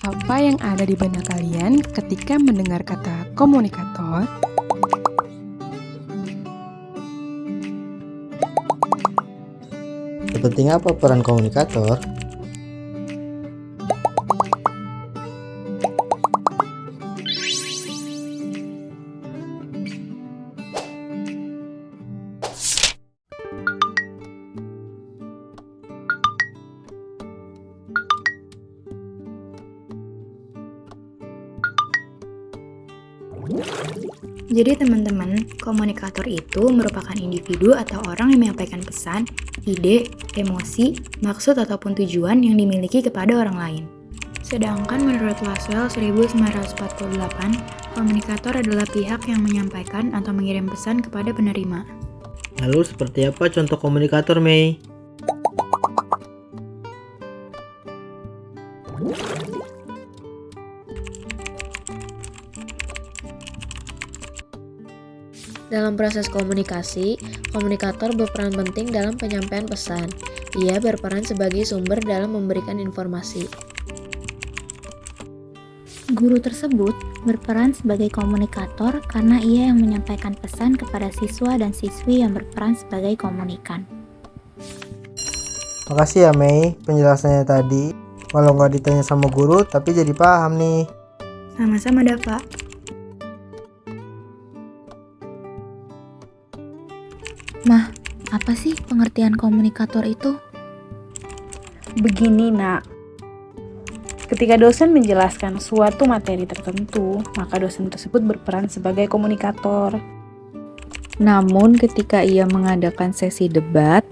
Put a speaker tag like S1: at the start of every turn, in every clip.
S1: Apa yang ada di benak kalian ketika mendengar kata komunikator?
S2: Sepenting apa peran komunikator?
S3: Jadi teman-teman, komunikator itu merupakan individu atau orang yang menyampaikan pesan, ide, emosi, maksud ataupun tujuan yang dimiliki kepada orang lain. Sedangkan menurut Laswell 1948, komunikator adalah pihak yang menyampaikan atau mengirim pesan kepada penerima.
S2: Lalu seperti apa contoh komunikator, Mei?
S4: Dalam proses komunikasi, komunikator berperan penting dalam penyampaian pesan. Ia berperan sebagai sumber dalam memberikan informasi.
S5: Guru tersebut berperan sebagai komunikator karena ia yang menyampaikan pesan kepada siswa dan siswi yang berperan sebagai komunikan.
S2: Makasih ya, Mei, penjelasannya tadi. Walau nggak ditanya sama guru, tapi jadi paham nih.
S3: Sama-sama, Dava.
S5: Mah, apa sih pengertian komunikator itu?
S6: Begini nak, ketika dosen menjelaskan suatu materi tertentu, maka dosen tersebut berperan sebagai komunikator.
S7: Namun ketika ia mengadakan sesi debat,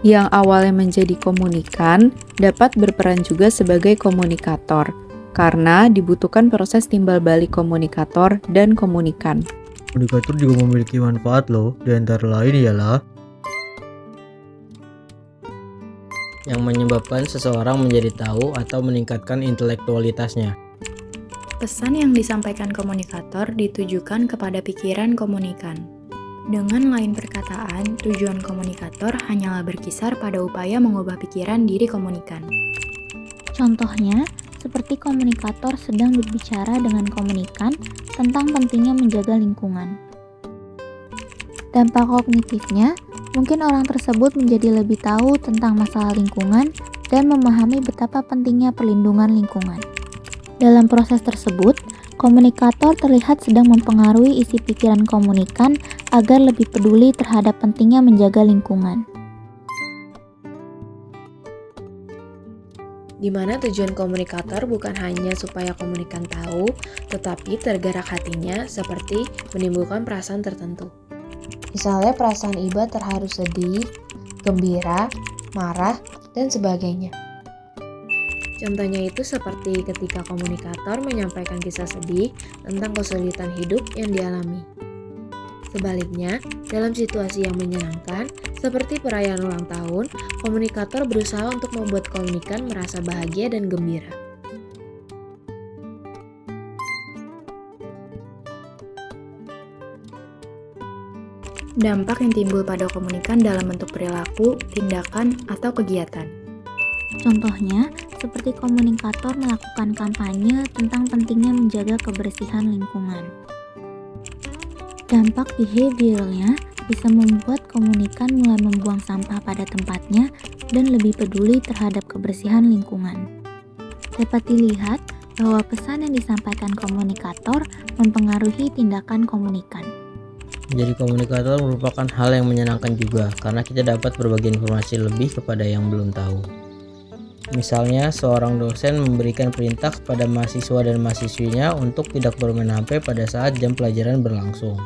S7: yang awalnya menjadi komunikan dapat berperan juga sebagai komunikator, karena dibutuhkan proses timbal balik komunikator dan komunikan.
S2: Komunikator juga memiliki manfaat loh, di antara lain ialah yang menyebabkan seseorang menjadi tahu atau meningkatkan intelektualitasnya.
S3: Pesan yang disampaikan komunikator ditujukan kepada pikiran komunikan. Dengan lain perkataan, tujuan komunikator hanyalah berkisar pada upaya mengubah pikiran diri komunikan.
S5: Contohnya, seperti komunikator sedang berbicara dengan komunikan tentang pentingnya menjaga lingkungan. Dampak kognitifnya, mungkin orang tersebut menjadi lebih tahu tentang masalah lingkungan dan memahami betapa pentingnya perlindungan lingkungan. Dalam proses tersebut, komunikator terlihat sedang mempengaruhi isi pikiran komunikan agar lebih peduli terhadap pentingnya menjaga lingkungan.
S4: Di mana tujuan komunikator bukan hanya supaya komunikan tahu, tetapi tergerak hatinya seperti menimbulkan perasaan tertentu. Misalnya perasaan iba terharu sedih, gembira, marah, dan sebagainya. Contohnya itu seperti ketika komunikator menyampaikan kisah sedih tentang kesulitan hidup yang dialami. Sebaliknya, dalam situasi yang menyenangkan, seperti perayaan ulang tahun, komunikator berusaha untuk membuat komunikan merasa bahagia dan gembira.
S3: Dampak yang timbul pada komunikan dalam bentuk perilaku, tindakan, atau kegiatan.
S5: Contohnya, seperti komunikator melakukan kampanye tentang pentingnya menjaga kebersihan lingkungan. Dampak behavioralnya bisa membuat komunikan mulai membuang sampah pada tempatnya dan lebih peduli terhadap kebersihan lingkungan. Dapat dilihat bahwa pesan yang disampaikan komunikator mempengaruhi tindakan komunikan.
S2: Menjadi komunikator merupakan hal yang menyenangkan juga, karena kita dapat berbagi informasi lebih kepada yang belum tahu. Misalnya, seorang dosen memberikan perintah kepada mahasiswa dan mahasiswinya untuk tidak bermain HP pada saat jam pelajaran berlangsung.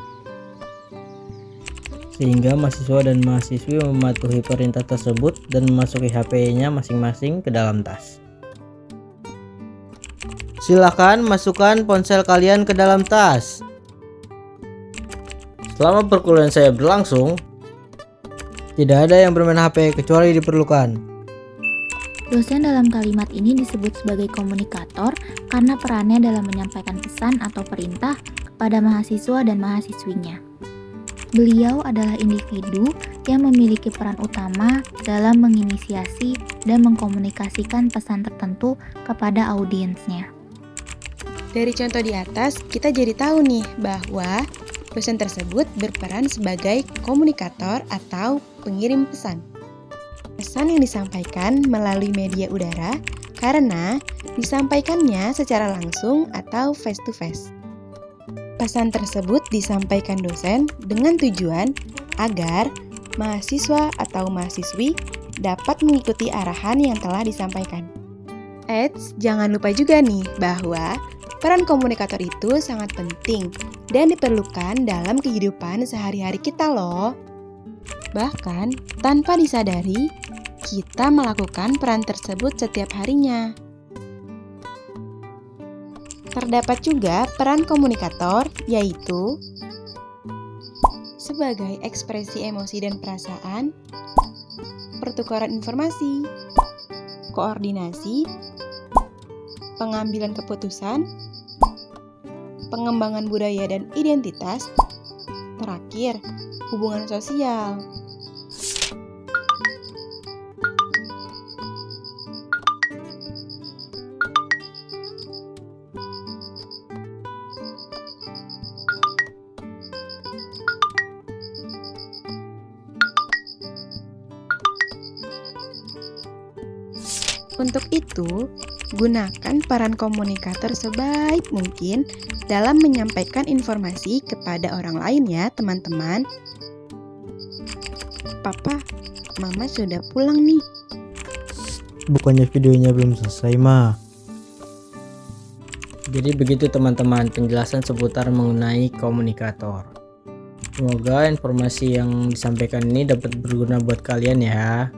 S2: Sehingga mahasiswa dan mahasiswi mematuhi perintah tersebut dan memasuki HP-nya masing-masing ke dalam tas. Silakan masukkan ponsel kalian ke dalam tas. Selama perkuliahan saya berlangsung, tidak ada yang bermain HP kecuali diperlukan.
S5: Dosen dalam kalimat ini disebut sebagai komunikator karena perannya dalam menyampaikan pesan atau perintah kepada mahasiswa dan mahasiswinya. Beliau adalah individu yang memiliki peran utama dalam menginisiasi dan mengkomunikasikan pesan tertentu kepada audiensnya.
S1: Dari contoh di atas, kita jadi tahu nih bahwa dosen tersebut berperan sebagai komunikator atau pengirim pesan. Pesan yang disampaikan melalui media udara karena disampaikannya secara langsung atau face to face. Pesan tersebut disampaikan dosen dengan tujuan agar mahasiswa atau mahasiswi dapat mengikuti arahan yang telah disampaikan. Eits, jangan lupa juga nih bahwa peran komunikator itu sangat penting dan diperlukan dalam kehidupan sehari-hari kita loh. Bahkan, tanpa disadari, kita melakukan peran tersebut setiap harinya. Terdapat juga peran komunikator, yaitu sebagai ekspresi emosi dan perasaan, pertukaran informasi, koordinasi, pengambilan keputusan, pengembangan budaya dan identitas, terakhir, hubungan sosial. Untuk itu, gunakan peran komunikator sebaik mungkin dalam menyampaikan informasi kepada orang lain ya, teman-teman. Papa, Mama sudah pulang nih.
S2: Bukannya videonya belum selesai, Ma? Jadi begitu teman-teman penjelasan seputar mengenai komunikator. Semoga informasi yang disampaikan ini dapat berguna buat kalian ya.